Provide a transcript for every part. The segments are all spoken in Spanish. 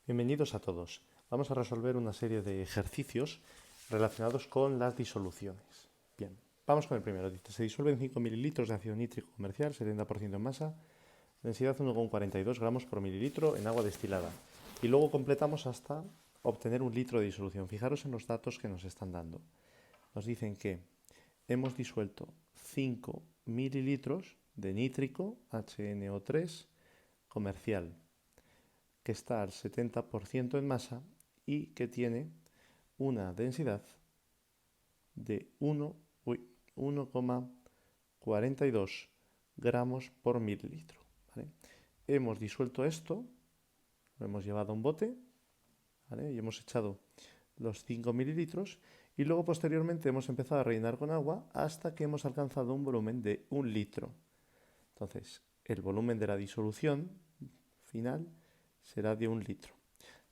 Bienvenidos a todos. Vamos a resolver una serie de ejercicios relacionados con las disoluciones. Bien, vamos con el primero. Dice, se disuelven 5 mililitros de ácido nítrico comercial, 70% en masa, densidad 1,42 gramos por mililitro en agua destilada. Y luego completamos hasta obtener un litro de disolución. Fijaros en los datos que nos están dando. Nos dicen que hemos disuelto 5 mililitros de nítrico, HNO3, comercial, que está al 70% en masa y que tiene una densidad de 1,42 gramos por mililitro. ¿Vale? Hemos disuelto esto, lo hemos llevado a un bote, ¿vale? Y hemos echado los 5 mililitros y luego posteriormente hemos empezado a rellenar con agua hasta que hemos alcanzado un volumen de 1 litro. Entonces, el volumen de la disolución final será de 1 litro.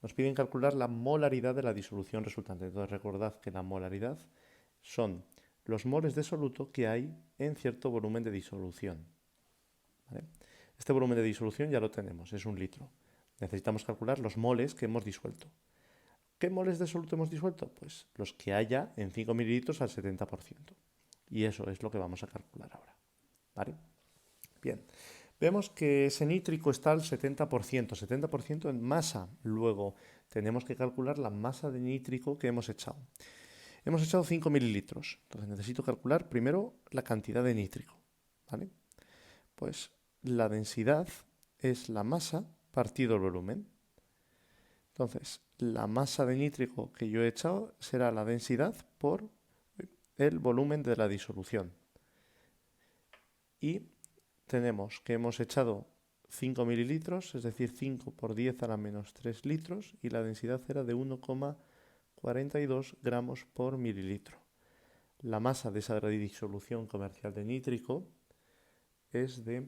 Nos piden calcular la molaridad de la disolución resultante. Entonces recordad que la molaridad son los moles de soluto que hay en cierto volumen de disolución. ¿Vale? Este volumen de disolución ya lo tenemos, es 1 litro. Necesitamos calcular los moles que hemos disuelto. ¿Qué moles de soluto hemos disuelto? Pues los que haya en 5 mililitros al 70%. Y eso es lo que vamos a calcular ahora. ¿Vale? Bien. Vemos que ese nítrico está al 70% en masa. Luego tenemos que calcular la masa de nítrico que hemos echado. Hemos echado 5 mililitros. Entonces necesito calcular primero la cantidad de nítrico. ¿Vale? Pues la densidad es la masa partido el volumen. Entonces, la masa de nítrico que yo he echado será la densidad por el volumen de la disolución. Y tenemos que hemos echado 5 mililitros, es decir, 5 por 10 a la menos 3 litros, y la densidad era de 1,42 gramos por mililitro. La masa de esa disolución comercial de nítrico es de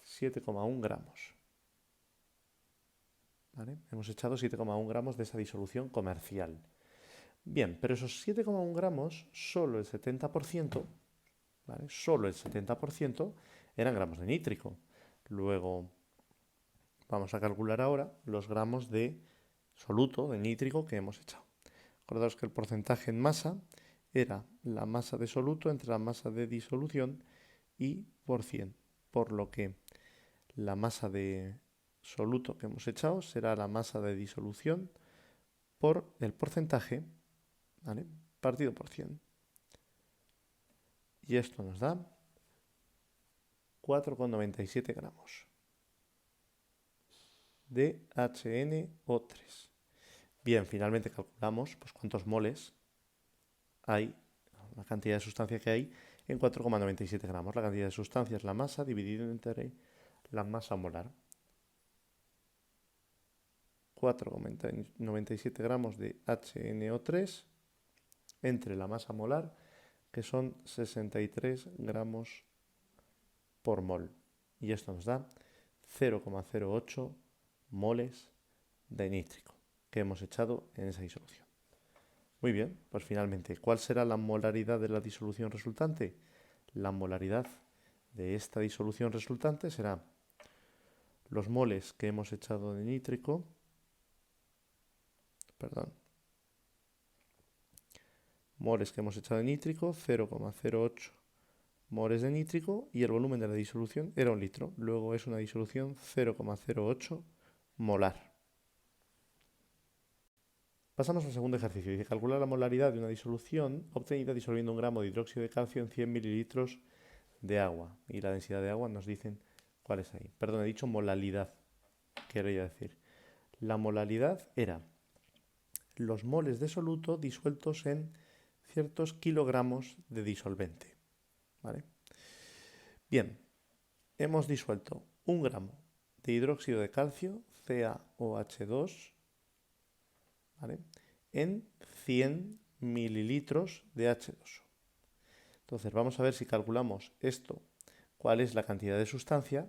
7,1 gramos. ¿Vale? Hemos echado 7,1 gramos de esa disolución comercial. Bien, pero esos 7,1 gramos, solo el 70%, ¿vale? Solo el 70% eran gramos de nítrico. Luego vamos a calcular ahora los gramos de soluto, de nítrico que hemos echado. Acordaos que el porcentaje en masa era la masa de soluto entre la masa de disolución y por 100, por lo que la masa de soluto que hemos echado será la masa de disolución por el porcentaje, ¿vale? Partido por 100. Y esto nos da 4,97 gramos de HNO3. Bien, finalmente calculamos pues, cuántos moles hay, la cantidad de sustancia que hay en 4,97 gramos. La cantidad de sustancia es la masa dividido entre la masa molar. 4,97 gramos de HNO3 entre la masa molar, que son 63 gramos por mol. Y esto nos da 0,08 moles de nítrico que hemos echado en esa disolución. Muy bien, pues finalmente, ¿cuál será la molaridad de la disolución resultante? La molaridad de esta disolución resultante será los moles que hemos echado de nítrico, moles que hemos echado de nítrico, 0,08 moles de nítrico, y el volumen de la disolución era 1 litro. Luego es una disolución 0,08 molar. Pasamos al segundo ejercicio. Dice, calcular la molaridad de una disolución obtenida disolviendo 1 gramo de hidróxido de calcio en 100 mililitros de agua. Y la densidad de agua nos dicen cuál es ahí. Perdón, he dicho molalidad, quería decir. La molalidad era los moles de soluto disueltos en ciertos kilogramos de disolvente. ¿Vale? Bien, hemos disuelto 1 gramo de hidróxido de calcio, CaOH2, ¿vale? En 100 mililitros de H2O. Entonces vamos a ver si calculamos esto, cuál es la cantidad de sustancia,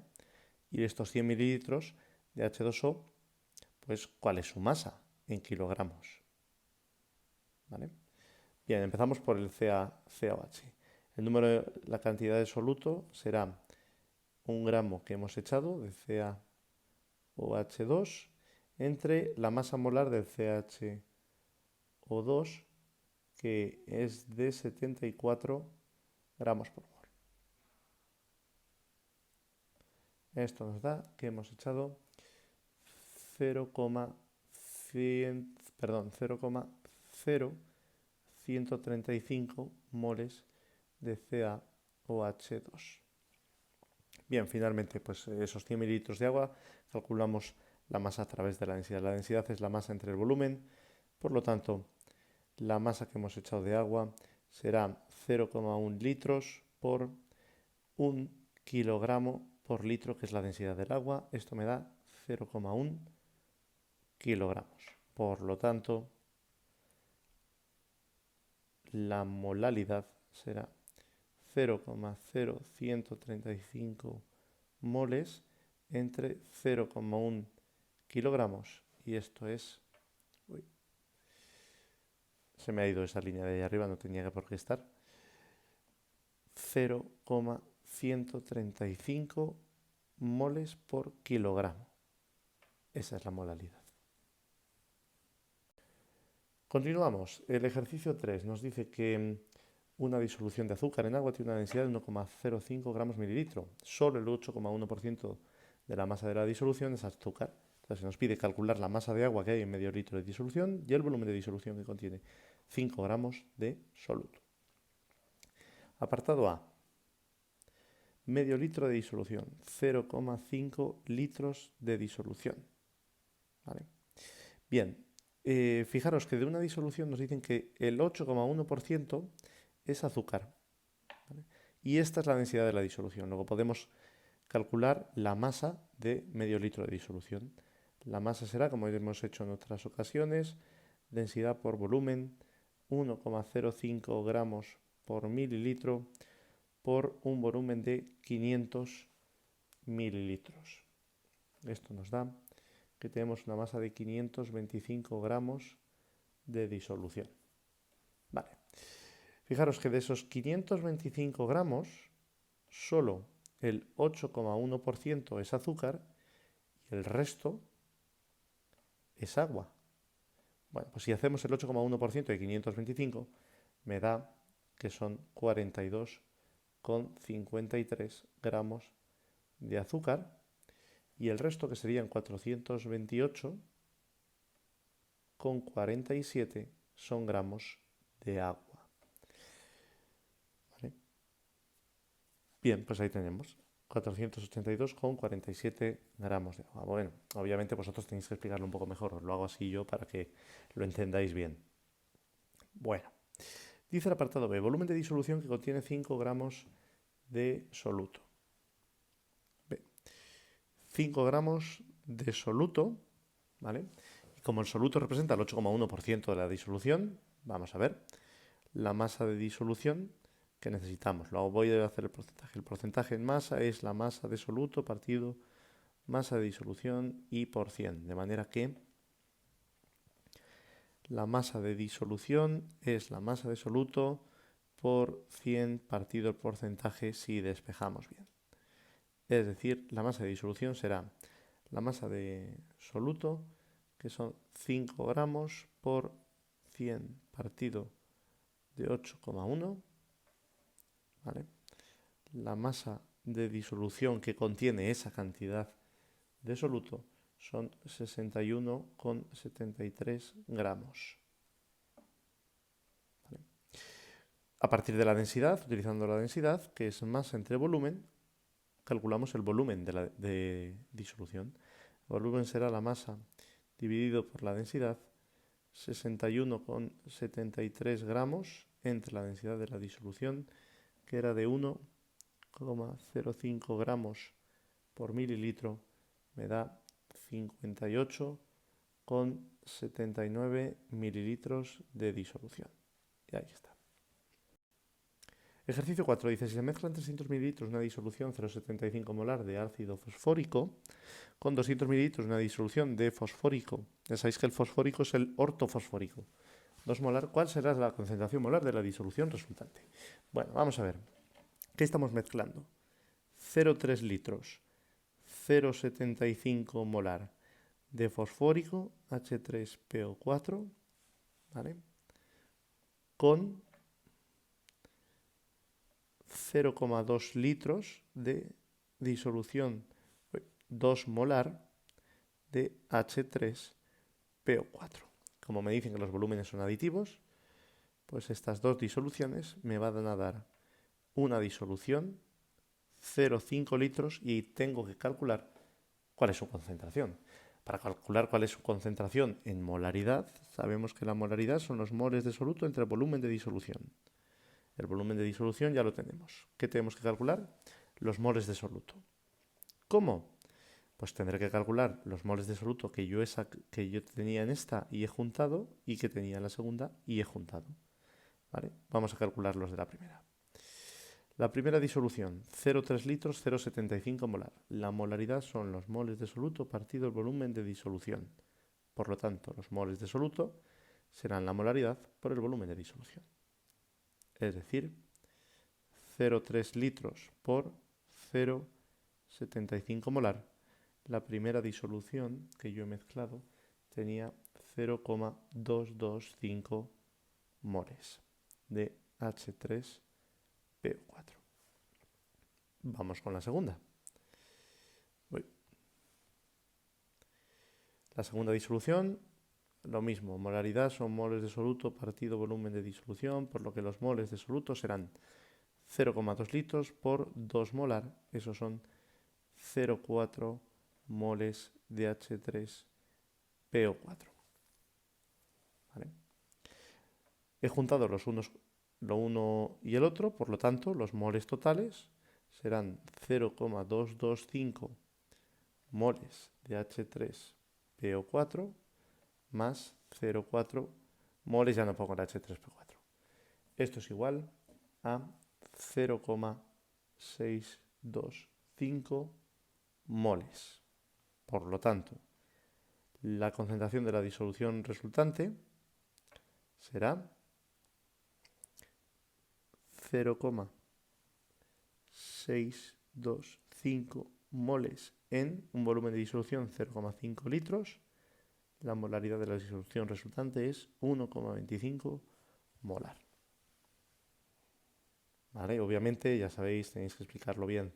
y estos 100 mililitros de H2O, pues cuál es su masa en kilogramos. ¿Vale? Bien, empezamos por el CaOH. El número, la cantidad de soluto será 1 gramo que hemos echado de CaOH2 entre la masa molar del CaO2, que es de 74 gramos por mol. Esto nos da que hemos echado 0,0135 moles de CaOH2. Bien, finalmente, pues esos 100 mililitros de agua, calculamos la masa a través de la densidad. La densidad es la masa entre el volumen, por lo tanto, la masa que hemos echado de agua será 0,1 litros por 1 kilogramo por litro, que es la densidad del agua. Esto me da 0,1 kilogramos. Por lo tanto, la molalidad será 0,0135 moles entre 0,1 kilogramos. Y esto es... Uy, se me ha ido esa línea de ahí arriba, no tenía por qué estar. 0,135 moles por kilogramo. Esa es la molalidad. Continuamos. El ejercicio 3 nos dice que una disolución de azúcar en agua tiene una densidad de 1,05 gramos mililitro. Solo el 8,1% de la masa de la disolución es azúcar. Entonces se nos pide calcular la masa de agua que hay en medio litro de disolución y el volumen de disolución que contiene 5 gramos de soluto. Apartado A. Medio litro de disolución, 0,5 litros de disolución. ¿Vale? Bien, fijaros que de una disolución nos dicen que el 8,1% es azúcar. ¿Vale? Y esta es la densidad de la disolución. Luego podemos calcular la masa de medio litro de disolución. La masa será, como hemos hecho en otras ocasiones, densidad por volumen, 1,05 gramos por mililitro por un volumen de 500 mililitros. Esto nos da que tenemos una masa de 525 gramos de disolución. Vale. Fijaros que de esos 525 gramos, solo el 8,1% es azúcar y el resto es agua. Bueno, pues si hacemos el 8,1% de 525, me da que son 42,53 gramos de azúcar y el resto, que serían 428,47, son gramos de agua. ¿Vale? Bien, pues ahí tenemos 482,47 gramos de agua. Bueno, obviamente vosotros tenéis que explicarlo un poco mejor, os lo hago así yo para que lo entendáis bien. Bueno, dice el apartado B, volumen de disolución que contiene 5 gramos de soluto. 5 gramos de soluto, ¿vale? Y como el soluto representa el 8,1% de la disolución, vamos a ver la masa de disolución que necesitamos. Luego voy a hacer el porcentaje. El porcentaje en masa es la masa de soluto partido masa de disolución y por 100. De manera que la masa de disolución es la masa de soluto por 100 partido el porcentaje si despejamos bien. Es decir, la masa de disolución será la masa de soluto, que son 5 gramos por 100 partido de 8,1. ¿Vale? La masa de disolución que contiene esa cantidad de soluto son 61,73 gramos. ¿Vale? A partir de la densidad, utilizando la densidad, que es masa entre volumen, calculamos el volumen de disolución. El volumen será la masa dividido por la densidad, 61,73 gramos entre la densidad de la disolución, que era de 1,05 gramos por mililitro, me da 58,79 mililitros de disolución. Y ahí está. Ejercicio 4 dice, si se mezclan 300 mililitros una disolución 0,75 molar de ácido fosfórico con 200 mililitros una disolución de fosfórico, ya sabéis que el fosfórico es el ortofosfórico, 2 molar, ¿cuál será la concentración molar de la disolución resultante? Bueno, vamos a ver. ¿Qué estamos mezclando? 0,3 litros, 0,75 molar de fosfórico, H3PO4, ¿vale? Con 0,2 litros de disolución, 2 molar de H3PO4. Como me dicen que los volúmenes son aditivos, pues estas dos disoluciones me van a dar una disolución 0,5 litros y tengo que calcular cuál es su concentración. Para calcular cuál es su concentración en molaridad, sabemos que la molaridad son los moles de soluto entre el volumen de disolución. El volumen de disolución ya lo tenemos. ¿Qué tenemos que calcular? Los moles de soluto. ¿Cómo? Pues tendré que calcular los moles de soluto que yo tenía en esta y he juntado y que tenía en la segunda y he juntado. ¿Vale? Vamos a calcular los de la primera. La primera disolución, 0,3 litros, 0,75 molar. La molaridad son los moles de soluto partido el volumen de disolución. Por lo tanto, los moles de soluto serán la molaridad por el volumen de disolución. Es decir, 0,3 litros por 0,75 molar. La primera disolución que yo he mezclado tenía 0,225 moles de H3PO4. Vamos con la segunda. La segunda disolución, lo mismo, molaridad son moles de soluto partido volumen de disolución, por lo que los moles de soluto serán 0,2 litros por 2 molar, esos son 0,4 moles de H3PO4. ¿Vale? He juntado lo uno y el otro, por lo tanto, los moles totales serán 0,225 moles de H3PO4 más 0,4 moles, ya no pongo el H3PO4. Esto es igual a 0,625 moles. Por lo tanto, la concentración de la disolución resultante será 0,625 moles en un volumen de disolución 0,5 litros. La molaridad de la disolución resultante es 1,25 molar. ¿Vale? Obviamente, ya sabéis, tenéis que explicarlo bien.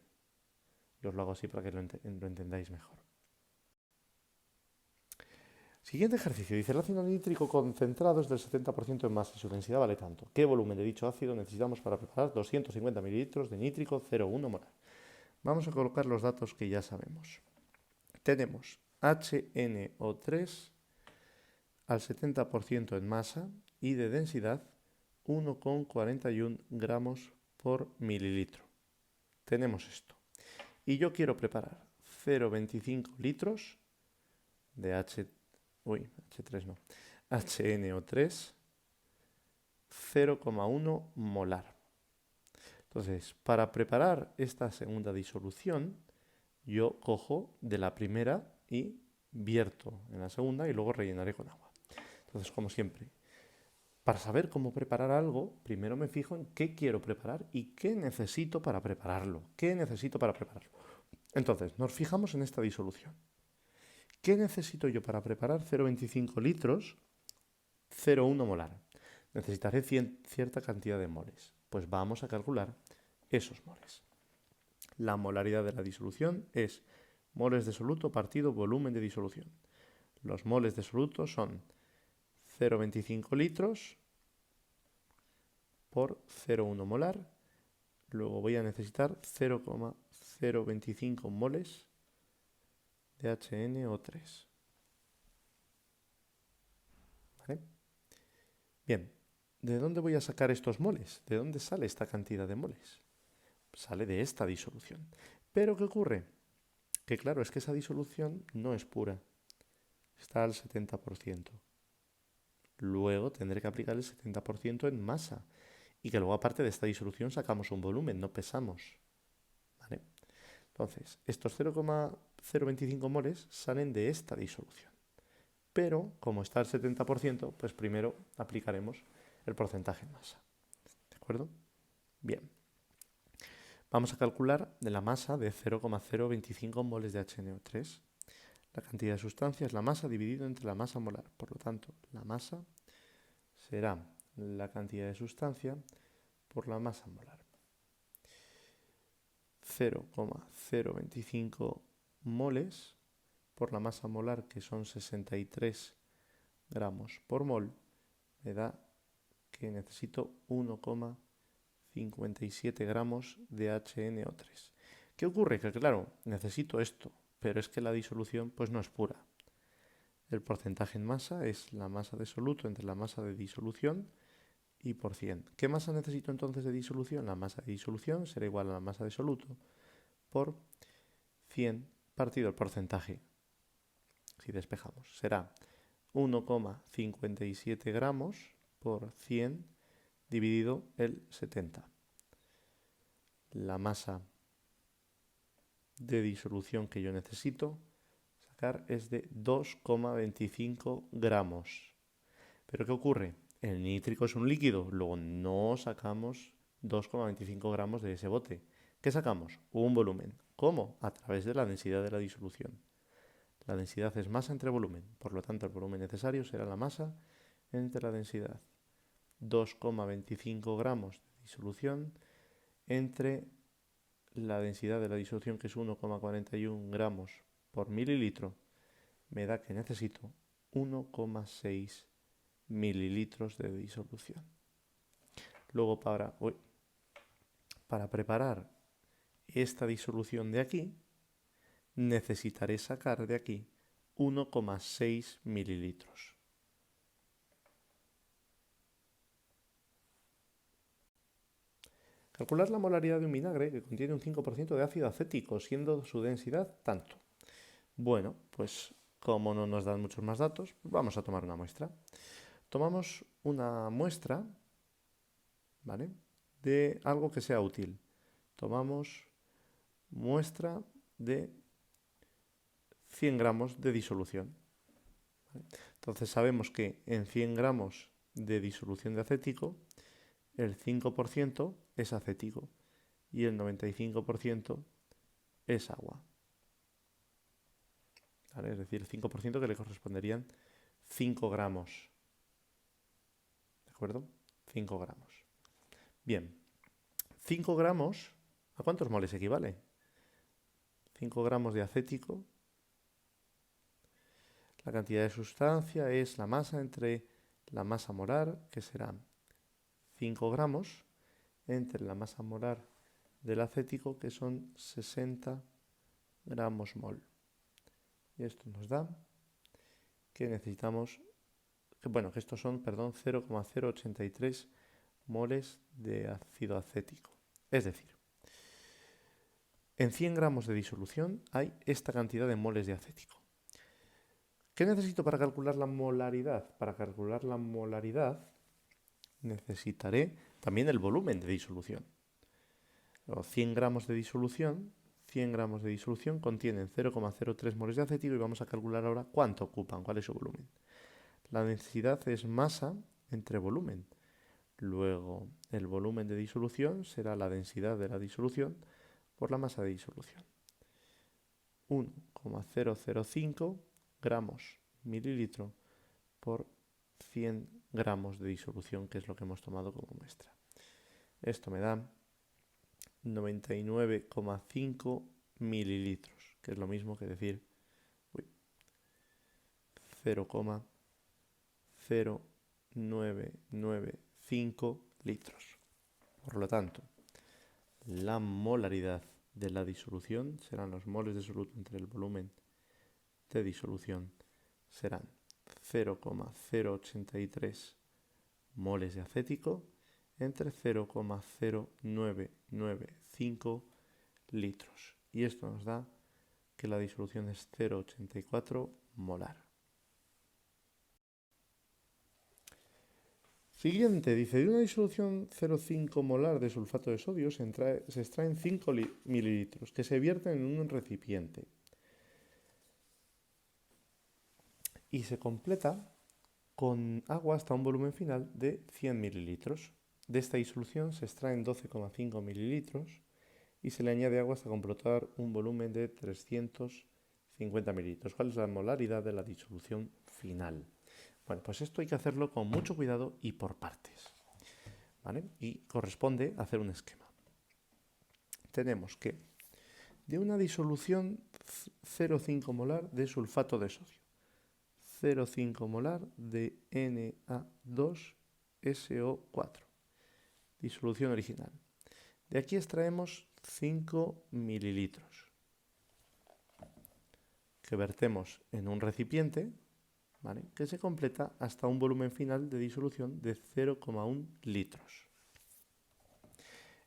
Yo os lo hago así para que lo entendáis mejor. Siguiente ejercicio. Dice, el ácido nítrico concentrado es del 70% en masa y su densidad vale tanto. ¿Qué volumen de dicho ácido necesitamos para preparar 250 mililitros de nítrico 0,1 molar? Vamos a colocar los datos que ya sabemos. Tenemos HNO3 al 70% en masa y de densidad 1,41 gramos por mililitro. Tenemos esto. Y yo quiero preparar 0,25 litros de HNO3, 0,1 molar. Entonces, para preparar esta segunda disolución, yo cojo de la primera y vierto en la segunda y luego rellenaré con agua. Entonces, como siempre, para saber cómo preparar algo, primero me fijo en qué quiero preparar y qué necesito para prepararlo. Entonces, nos fijamos en esta disolución. ¿Qué necesito yo para preparar 0,25 litros, 0,1 molar? Necesitaré cierta cantidad de moles. Pues vamos a calcular esos moles. La molaridad de la disolución es moles de soluto partido volumen de disolución. Los moles de soluto son 0,25 litros por 0,1 molar. Luego voy a necesitar 0,025 moles de HNO3. ¿Vale? Bien, ¿de dónde voy a sacar estos moles? ¿De dónde sale esta cantidad de moles? Sale de esta disolución. ¿Pero qué ocurre? Que claro, es que esa disolución no es pura. Está al 70%. Luego tendré que aplicar el 70% en masa. Y que luego aparte de esta disolución sacamos un volumen, no pesamos. ¿Vale? Entonces, estos 0,025 moles salen de esta disolución. Pero, como está al 70%, pues primero aplicaremos el porcentaje en masa. ¿De acuerdo? Bien. Vamos a calcular de la masa de 0,025 moles de HNO3. La cantidad de sustancia es la masa dividido entre la masa molar. Por lo tanto, la masa será la cantidad de sustancia por la masa molar. 0,025 moles por la masa molar, que son 63 gramos por mol, me da que necesito 1,57 gramos de HNO3. ¿Qué ocurre? Que claro, necesito esto, pero es que la disolución pues no es pura. El porcentaje en masa es la masa de soluto entre la masa de disolución y por 100. ¿Qué masa necesito entonces de disolución? La masa de disolución será igual a la masa de soluto por 100 partido el porcentaje. Si despejamos, será 1,57 gramos por 100 dividido el 70. La masa de disolución que yo necesito sacar es de 2,25 gramos. ¿Pero qué ocurre? El nítrico es un líquido, luego no sacamos 2,25 gramos de ese bote. ¿Qué sacamos? Un volumen. ¿Cómo? A través de la densidad de la disolución. La densidad es masa entre volumen, por lo tanto el volumen necesario será la masa entre la densidad. 2,25 gramos de disolución entre la densidad de la disolución, que es 1,41 gramos por mililitro, me da que necesito 1,6 mililitros de disolución. Luego para preparar esta disolución de aquí, necesitaré sacar de aquí 1,6 mililitros. Calcular la molaridad de un vinagre que contiene un 5% de ácido acético, siendo su densidad tanto. Bueno, pues como no nos dan muchos más datos, vamos a tomar una muestra. Tomamos una muestra, ¿vale?, de algo que sea útil. Tomamos muestra de 100 gramos de disolución. ¿Vale? Entonces sabemos que en 100 gramos de disolución de acético, el 5% es acético y el 95% es agua. ¿Vale? Es decir, el 5% que le corresponderían 5 gramos. ¿De acuerdo? 5 gramos. Bien, 5 gramos, ¿a cuántos moles equivale? 5 gramos de acético. La cantidad de sustancia es la masa entre la masa molar, que serán 5 gramos, entre la masa molar del acético, que son 60 gramos mol. Y esto nos da que necesitamos, que estos son, 0,083 moles de ácido acético. Es decir, en 100 gramos de disolución hay esta cantidad de moles de acético. ¿Qué necesito para calcular la molaridad? Para calcular la molaridad necesitaré también el volumen de disolución. 100 gramos de disolución contienen 0,03 moles de acético y vamos a calcular ahora cuánto ocupan, cuál es su volumen. La densidad es masa entre volumen. Luego, el volumen de disolución será la densidad de la disolución por la masa de disolución. 1,005 gramos mililitro por 100 gramos de disolución, que es lo que hemos tomado como muestra. Esto me da 99,5 mililitros, que es lo mismo que decir 0,0995 litros. Por lo tanto, la molaridad de la disolución serán los moles de soluto entre el volumen de disolución, serán 0,083 moles de acético entre 0,0995 litros. Y esto nos da que la disolución es 0,84 molar. Siguiente, dice, de una disolución 0,5 molar de sulfato de sodio se extraen 5 mililitros que se vierten en un recipiente y se completa con agua hasta un volumen final de 100 mililitros. De esta disolución se extraen 12,5 mililitros y se le añade agua hasta completar un volumen de 350 50 mililitros. ¿Cuál es la molaridad de la disolución final? Bueno, pues esto hay que hacerlo con mucho cuidado y por partes, ¿vale? Y corresponde hacer un esquema. Tenemos que de una disolución 0,5 molar de sulfato de sodio, 0,5 molar de Na2SO4, disolución original. De aquí extraemos 5 mililitros que vertemos en un recipiente, ¿vale?, que se completa hasta un volumen final de disolución de 0,1 litros.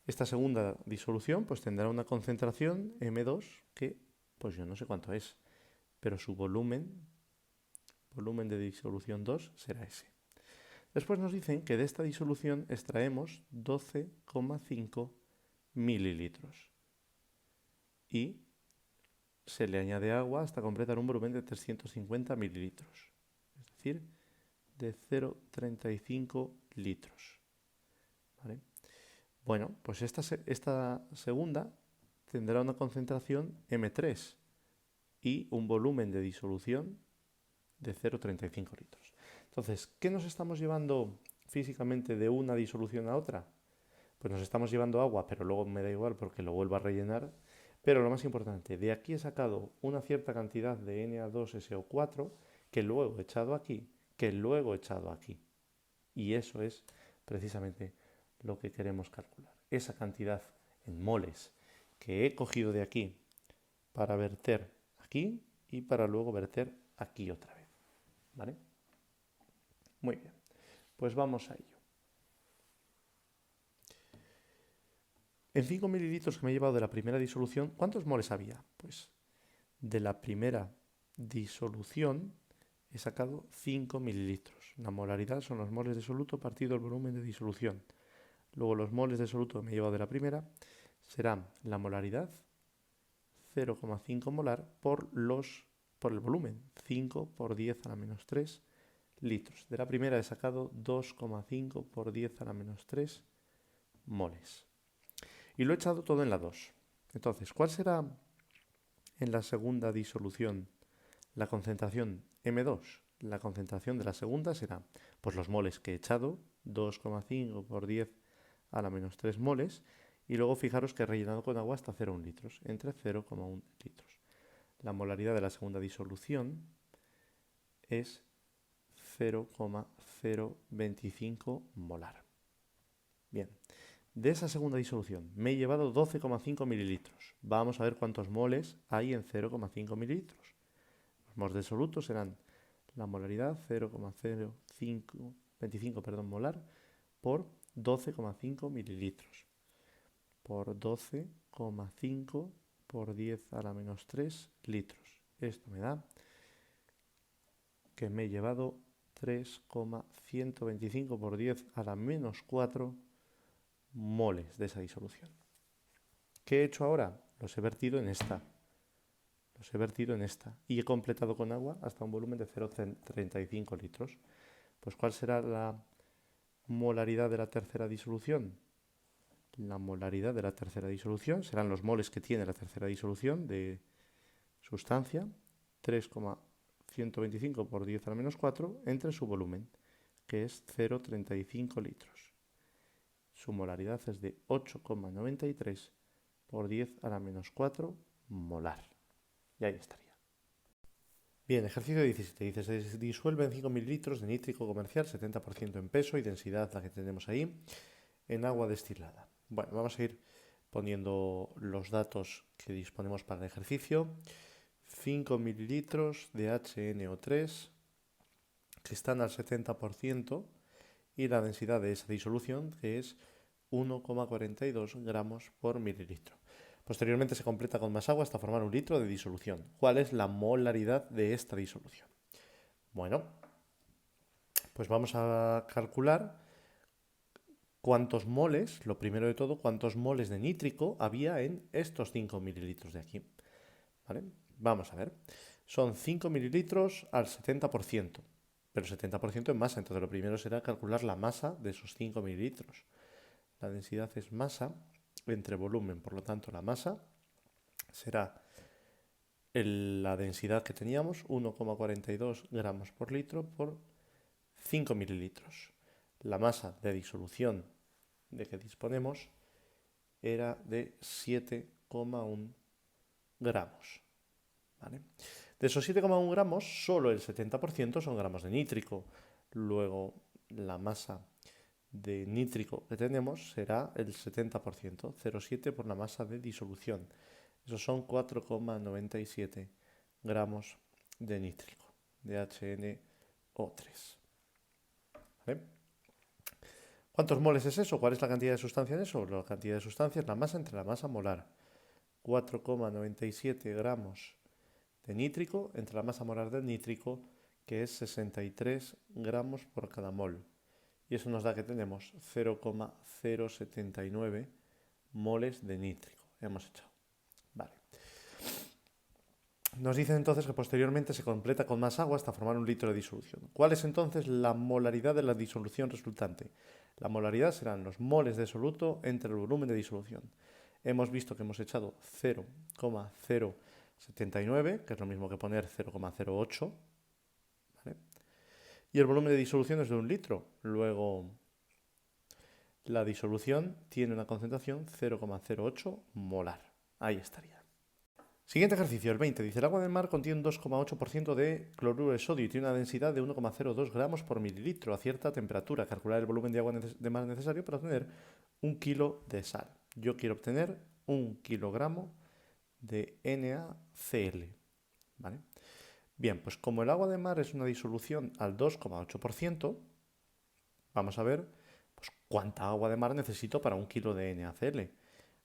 Esta segunda disolución pues tendrá una concentración M2 que pues yo no sé cuánto es, pero su volumen de disolución 2 será ese. Después nos dicen que de esta disolución extraemos 12,5 mililitros y se le añade agua hasta completar un volumen de 350 mililitros, es decir, de 0,35 litros. ¿Vale? Bueno, pues esta segunda tendrá una concentración M3 y un volumen de disolución de 0,35 litros. Entonces, ¿qué nos estamos llevando físicamente de una disolución a otra? Pues nos estamos llevando agua, pero luego me da igual porque lo vuelvo a rellenar. Pero lo más importante, de aquí he sacado una cierta cantidad de Na2SO4 que luego he echado aquí, Y eso es precisamente lo que queremos calcular. Esa cantidad en moles que he cogido de aquí para verter aquí y para luego verter aquí otra vez. ¿Vale? Muy bien, pues vamos a ello. En 5 mililitros que me he llevado de la primera disolución, ¿cuántos moles había? Pues de la primera disolución he sacado 5 mililitros. La molaridad son los moles de soluto partido el volumen de disolución. Luego los moles de soluto que me he llevado de la primera serán la molaridad 0,5 molar por el volumen, 5 por 10 a la menos 3 litros. De la primera he sacado 2,5 por 10 a la menos 3 moles. Y lo he echado todo en la 2. Entonces, ¿cuál será en la segunda disolución la concentración M2? La concentración de la segunda será pues los moles que he echado, 2,5 por 10 a la menos 3 moles, y luego fijaros que he rellenado con agua hasta 0,1 litros, entre 0,1 litros. La molaridad de la segunda disolución es 0,025 molar. Bien, de esa segunda disolución me he llevado 12,5 mililitros. Vamos a ver cuántos moles hay en 0,5 mililitros. Los moles de soluto serán la molaridad 0,025 molar por 12,5 mililitros. Por 12,5 por 10 a la menos 3 litros. Esto me da que me he llevado 3,125 por 10 a la menos 4 moles de esa disolución. ¿Qué he hecho ahora? Los he vertido en esta. Y he completado con agua hasta un volumen de 0,35 litros. Pues ¿cuál será la molaridad de la tercera disolución? La molaridad de la tercera disolución serán los moles que tiene la tercera disolución de sustancia, 3,125 por 10 a la menos 4 entre su volumen, que es 0,35 litros. Su molaridad es de 8,93 por 10 a la menos 4 molar. Y ahí estaría. Bien, ejercicio 17. Dice, se disuelve en 5 mililitros de nítrico comercial, 70% en peso y densidad, la que tenemos ahí, en agua destilada. Bueno, vamos a ir poniendo los datos que disponemos para el ejercicio. 5 mililitros de HNO3 que están al 70% y la densidad de esa disolución que es 1,42 gramos por mililitro. Posteriormente se completa con más agua hasta formar un litro de disolución. ¿Cuál es la molaridad de esta disolución? Bueno, pues vamos a calcular cuántos moles, lo primero de todo, cuántos moles de nítrico había en estos 5 mililitros de aquí. ¿Vale? Vamos a ver. Son 5 mililitros al 70%, pero 70% en masa. Entonces lo primero será calcular la masa de esos 5 mililitros. La densidad es masa entre volumen, por lo tanto la masa será la densidad que teníamos, 1,42 gramos por litro por 5 mililitros. La masa de disolución de que disponemos era de 7,1 gramos. ¿Vale? De esos 7,1 gramos, solo el 70% son gramos de nítrico. Luego, la masa de nítrico que tenemos será el 70%, 0,7 por la masa de disolución. Esos son 4,97 gramos de nítrico, de HNO3. ¿Vale? ¿Cuántos moles es eso? ¿Cuál es la cantidad de sustancia en eso? La cantidad de sustancia es la masa entre la masa molar. 4,97 gramos de nítrico entre la masa molar del nítrico, que es 63 gramos por cada mol. Y eso nos da que tenemos 0,079 moles de nítrico. Hemos echado. Vale. Nos dicen entonces que posteriormente se completa con más agua hasta formar un litro de disolución. ¿Cuál es entonces la molaridad de la disolución resultante? La molaridad serán los moles de soluto entre el volumen de disolución. Hemos visto que hemos echado 0,079, que es lo mismo que poner 0,08. ¿Vale? Y el volumen de disolución es de 1 litro. Luego, la disolución tiene una concentración 0,08 molar. Ahí estaría. Siguiente ejercicio, el 20. Dice, el agua del mar contiene un 2,8% de cloruro de sodio y tiene una densidad de 1,02 gramos por mililitro a cierta temperatura. Calcular el volumen de agua de mar necesario para obtener 1 kilo de sal. Yo quiero obtener 1 kilogramo de NaCl. ¿Vale? Bien, pues como el agua de mar es una disolución al 2,8%, vamos a ver pues, cuánta agua de mar necesito para 1 kilo de NaCl.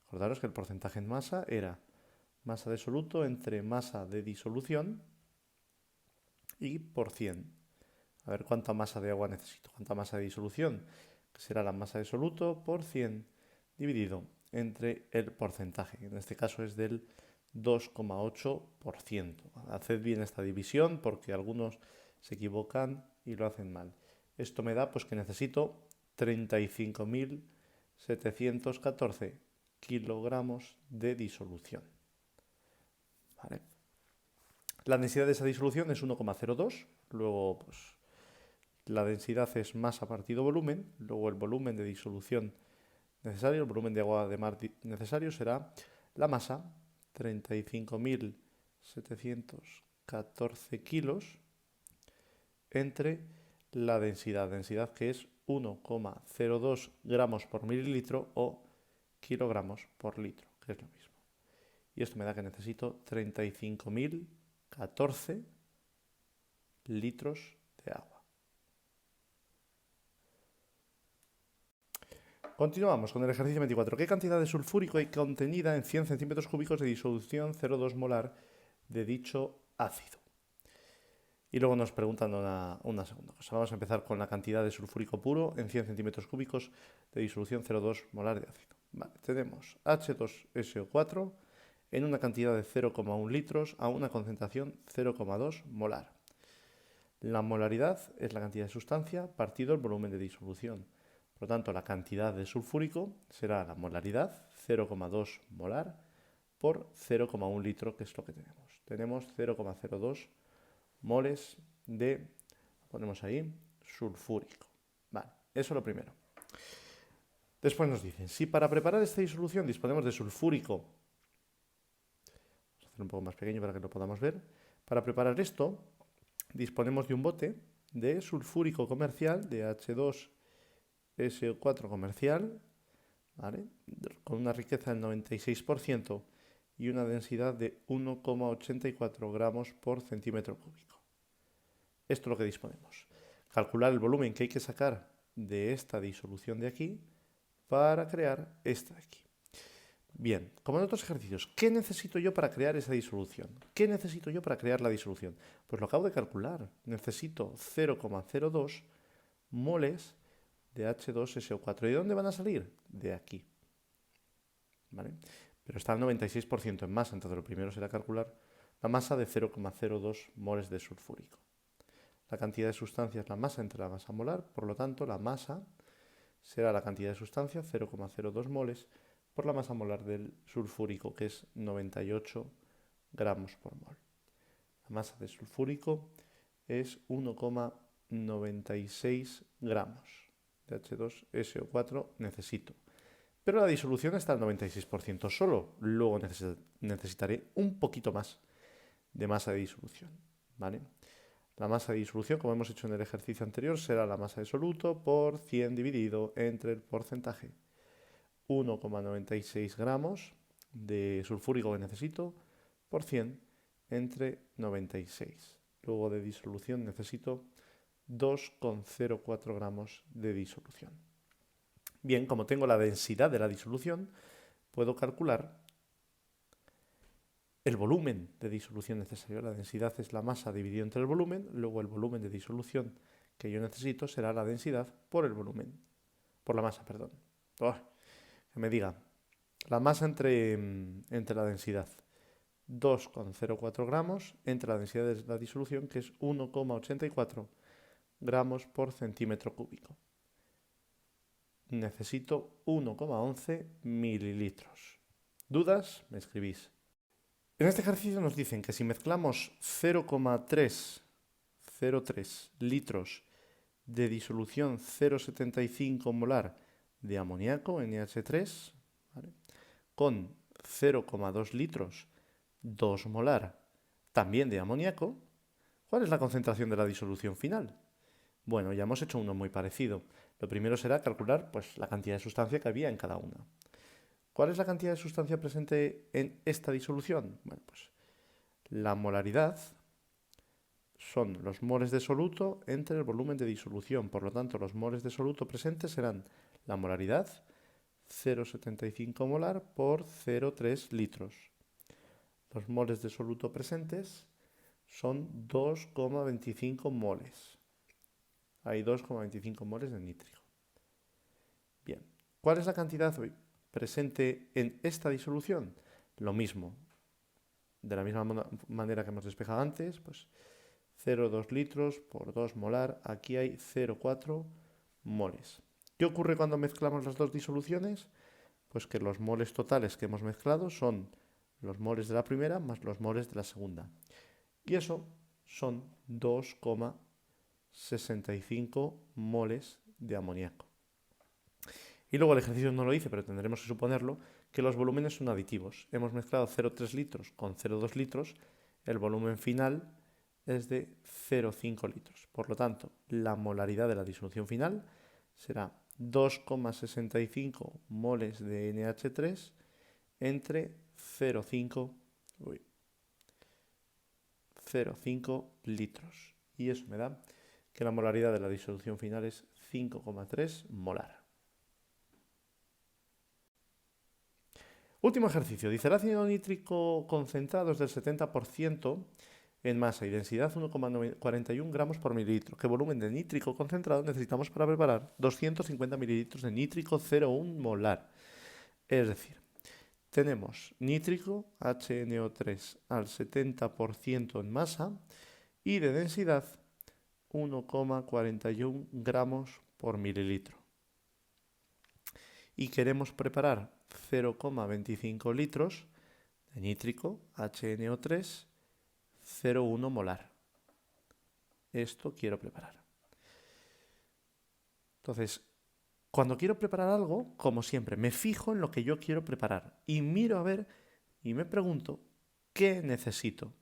Acordaros que el porcentaje en masa era masa de soluto entre masa de disolución y por 100. A ver cuánta masa de agua necesito. ¿Cuánta masa de disolución? Que será la masa de soluto por 100 dividido entre el porcentaje. En este caso es del 2,8%. Haced bien esta división porque algunos se equivocan y lo hacen mal. Esto me da pues que necesito 35.714 kilogramos de disolución. ¿Vale? La densidad de esa disolución es 1,02, luego pues, la densidad es masa partido volumen, luego el volumen de disolución necesario, el volumen de agua de mar necesario será la masa, 35.714 kilos, entre la densidad que es 1,02 gramos por mililitro o kilogramos por litro, que es lo mismo. Y esto me da que necesito 35.014 litros de agua. Continuamos con el ejercicio 24. ¿Qué cantidad de sulfúrico hay contenida en 100 centímetros cúbicos de disolución 0,2 molar de dicho ácido? Y luego nos preguntan una segunda cosa. Vamos a empezar con la cantidad de sulfúrico puro en 100 centímetros cúbicos de disolución 0,2 molar de ácido. Vale, tenemos H2SO4 en una cantidad de 0,1 litros a una concentración 0,2 molar. La molaridad es la cantidad de sustancia partido el volumen de disolución. Por lo tanto, la cantidad de sulfúrico será la molaridad, 0,2 molar, por 0,1 litro, que es lo que tenemos. Tenemos 0,02 moles de, ponemos ahí, sulfúrico. Vale, eso es lo primero. Después nos dicen, si para preparar esta disolución disponemos de sulfúrico, vamos a hacer un poco más pequeño para que lo podamos ver, para preparar esto disponemos de un bote de sulfúrico comercial, de H2SO4 comercial, ¿vale? Con una riqueza del 96% y una densidad de 1,84 gramos por centímetro cúbico. Esto es lo que disponemos. Calcular el volumen que hay que sacar de esta disolución de aquí para crear esta de aquí. Bien, como en otros ejercicios, ¿qué necesito yo para crear esa disolución? ¿Qué necesito yo para crear la disolución? Pues lo acabo de calcular. Necesito 0,02 moles de H2SO4. ¿Y de dónde van a salir? De aquí. ¿Vale? Pero está al 96% en masa, entonces lo primero será calcular la masa de 0,02 moles de sulfúrico. La cantidad de sustancia es la masa entre la masa molar, por lo tanto la masa será la cantidad de sustancia, 0,02 moles, por la masa molar del sulfúrico, que es 98 gramos por mol. La masa de sulfúrico es 1,96 gramos de H2SO4 necesito. Pero la disolución está al 96% solo. Luego necesitaré un poquito más de masa de disolución, ¿vale? La masa de disolución, como hemos hecho en el ejercicio anterior, será la masa de soluto por 100 dividido entre el porcentaje. 1,96 gramos de sulfúrico que necesito por 100 entre 96. Luego de disolución necesito 2,04 gramos de disolución. Bien, como tengo la densidad de la disolución, puedo calcular el volumen de disolución necesario. La densidad es la masa dividido entre el volumen, luego el volumen de disolución que yo necesito será la densidad por el volumen, por la masa, perdón. Que me diga, la masa entre la densidad, 2,04 gramos, entre la densidad de la disolución, que es 1,84 gramos por centímetro cúbico. Necesito 1,11 mililitros. ¿Dudas? Me escribís. En este ejercicio nos dicen que si mezclamos 0,303 litros de disolución 0,75 molar de amoníaco, NH3, ¿vale?, con 0,2 litros 2 molar también de amoníaco, ¿cuál es la concentración de la disolución final? Bueno, ya hemos hecho uno muy parecido. Lo primero será calcular pues, la cantidad de sustancia que había en cada una. ¿Cuál es la cantidad de sustancia presente en esta disolución? Bueno, pues la molaridad son los moles de soluto entre el volumen de disolución. Por lo tanto, los moles de soluto presentes serán la molaridad, 0,75 molar por 0,3 litros. Los moles de soluto presentes son 2,25 moles. Hay 2,25 moles de nítrico. Bien, ¿cuál es la cantidad presente en esta disolución? Lo mismo. De la misma manera que hemos despejado antes, pues 0,2 litros por 2 molar. Aquí hay 0,4 moles. ¿Qué ocurre cuando mezclamos las dos disoluciones? Pues que los moles totales que hemos mezclado son los moles de la primera más los moles de la segunda. Y eso son 2,65 moles de amoníaco. Y luego el ejercicio no lo dice, pero tendremos que suponerlo, que los volúmenes son aditivos. Hemos mezclado 0,3 litros con 0,2 litros, el volumen final es de 0,5 litros. Por lo tanto, la molaridad de la disolución final será 2,65 moles de NH3 entre 0,5 litros. Y eso me da que la molaridad de la disolución final es 5,3 molar. Último ejercicio. Dice el ácido nítrico concentrado es del 70% en masa y densidad 1,41 gramos por mililitro. ¿Qué volumen de nítrico concentrado necesitamos para preparar 250 mililitros de nítrico 0,1 molar? Es decir, tenemos nítrico, HNO3, al 70% en masa y de densidad 1,41 gramos por mililitro. Y queremos preparar 0,25 litros de nítrico, HNO3, 0,1 molar. Esto quiero preparar. Entonces, cuando quiero preparar algo, como siempre, me fijo en lo que yo quiero preparar y miro a ver y me pregunto, ¿qué necesito?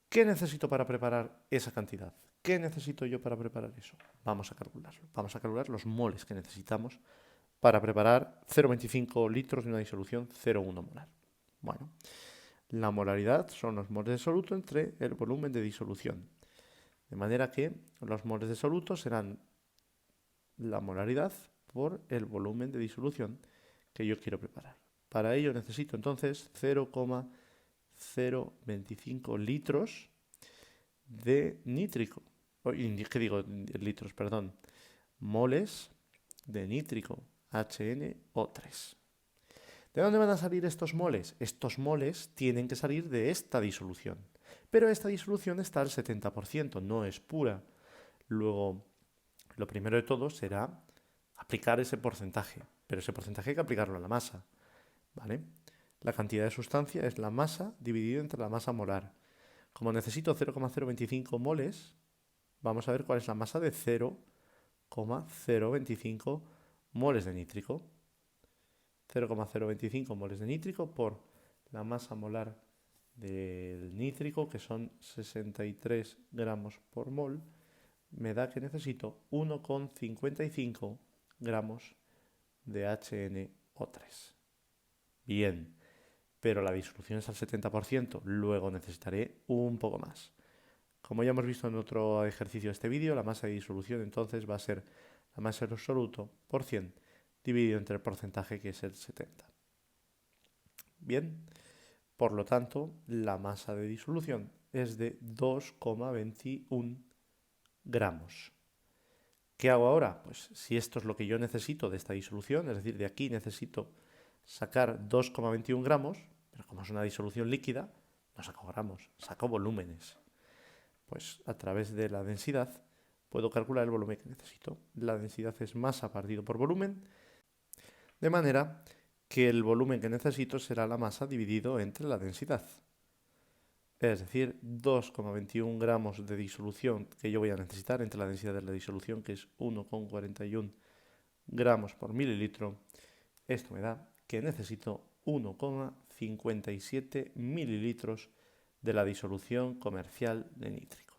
¿Qué necesito para preparar esa cantidad? ¿Qué necesito yo para preparar eso? Vamos a calcularlo. Vamos a calcular los moles que necesitamos para preparar 0,25 litros de una disolución 0,1 molar. Bueno, la molaridad son los moles de soluto entre el volumen de disolución. De manera que los moles de soluto serán la molaridad por el volumen de disolución que yo quiero preparar. Para ello necesito entonces 0,025 litros de nítrico. ¿Qué digo? Litros, perdón. Moles de nítrico, HNO3. ¿De dónde van a salir estos moles? Estos moles tienen que salir de esta disolución. Pero esta disolución está al 70%, no es pura. Luego, lo primero de todo será aplicar ese porcentaje. Pero ese porcentaje hay que aplicarlo a la masa, ¿vale? La cantidad de sustancia es la masa dividido entre la masa molar. Como necesito 0,025 moles, vamos a ver cuál es la masa de 0,025 moles de nítrico. 0,025 moles de nítrico por la masa molar del nítrico, que son 63 gramos por mol, me da que necesito 1,55 gramos de HNO3. Bien, pero la disolución es al 70%, luego necesitaré un poco más. Como ya hemos visto en otro ejercicio de este vídeo, la masa de disolución entonces va a ser la masa en absoluto por 100 dividido entre el porcentaje, que es el 70. Bien, por lo tanto, la masa de disolución es de 2,21 gramos. ¿Qué hago ahora? Pues si esto es lo que yo necesito de esta disolución, es decir, de aquí necesito sacar 2,21 gramos, pero como es una disolución líquida, no saco gramos, saco volúmenes. Pues a través de la densidad puedo calcular el volumen que necesito. La densidad es masa partido por volumen, de manera que el volumen que necesito será la masa dividido entre la densidad. Es decir, 2,21 gramos de disolución que yo voy a necesitar entre la densidad de la disolución, que es 1,41 gramos por mililitro. Esto me da que necesito 1,57 mililitros de la disolución comercial de nítrico.